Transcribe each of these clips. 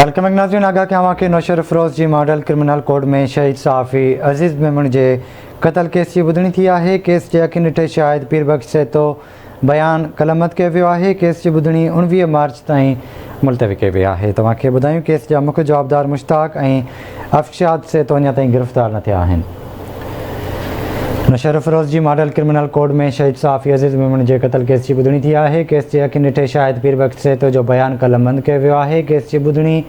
Welcome नाज़रीन, आगाह कयां कि नौशर फ़िरोज़ जी मॉडल क्रिमिनल कोड में शहीद सहाफ़ी अज़ीज़ मेमन जे क़त्ल केस जी ॿुधणी थी आहे। केस जे अखियुनि ॾिठे शाहिद पीर बख़्श सेतो बयान कलमत कयो वियो आहे। केस जी ॿुधणी 19 मार्च ताईं मुलतवी कई वई आहे। तव्हांखे ॿुधायूं केस जा मुख्य जवाबदार मुश्ताक ऐं अफ़शाद सेतो अञा ताईं गिरफ़्तार न थिया आहिनि। नौशर फ़िरोज़ जी मॉडल क्रिमिनल कोड में शहीद सहाफ़ी अज़ीज़ मेमन जे क़त्ल केस जी ॿुधणी थी आहे। केस जे अखियुनि ॾिठे शाहिद पीर बख़्श सेतो जो बयान कलमबंद कयो वियो आहे। केस जी ॿुधणी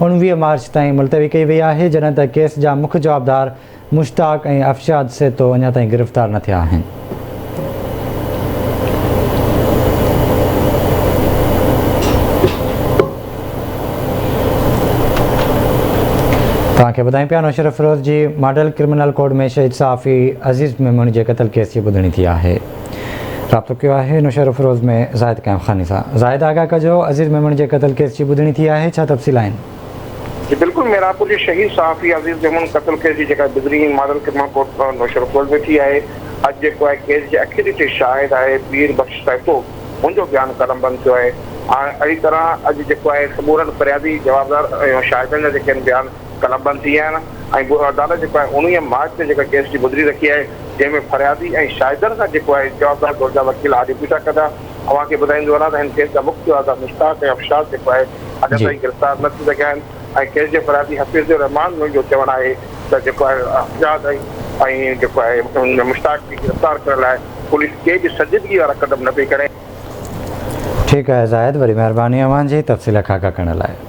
19 मार्च ताईं मुलतवी कई वई आहे, जॾहिं त केस जा मुख्य जवाबदार मुश्ताक ऐं अफ़शाद सेतो अञा ताईं गिरफ़्तार न थिया आहिनि। तव्हांखे ॿुधायूं पिया नौशर फ़िरोज़ जी मॉडल क्रिमिनल कोड में शहीद सहाफ़ी अज़ीज़ मेमन जे क़त्ल केस जी ॿुधणी थी आहे। राब्तो कयो आहे नौशर फ़िरोज़ में ज़ाहिद क़याम ख़ानी सां। ज़ाहिद, आगाह कजो, अज़ीज़ मेमन जे क़त्ल केस जी ॿुधणी थी आहे, छा तफ़सील आहिनि? जी बिल्कुल, मीरापुर के शहीद सहाफ़ी अज़ीज़ मेमन कत्ल केस जी ॿुधणी मॉडल क्रिमिनल कोर्ट नौशर फ़िरोज़ में थी है। अज केस जे अखियुनि ॾिठे शाहिद है पीर बख़्श सेतो उनजो बयान कलमबंद किया है। अड़ी तरह अज समूरन फरियादी जवाबदार शाहिदनि जा बयान कलमबंद थी अदालत 19 मार्च से केस की ॿुधणी रखी है, जैमें फरियादी और शाहिदनि का जवाबदार तौर जा वकील आज पीटा कंदा। अव्हांखे ॿुधाईंदो वञा त हिन केस जा मुख्य जवाबदार मुश्ताक ऐं अफ़शाद अॼु ताईं गिरफ़्तार न थी सघिया आहिनि। केस जे फरियादी हफ़ीज़ रहमान जो चवणु आहे त अफ़शाद ऐं मुश्ताक खे गिरफ़्तार करण लाइ पुलिस के भी संजीदगी वारा कदम न पई करे। ठीक है ज़ाहिद, वरी महिरबानी अव्हांजी तफ़सील खां करण लाइ।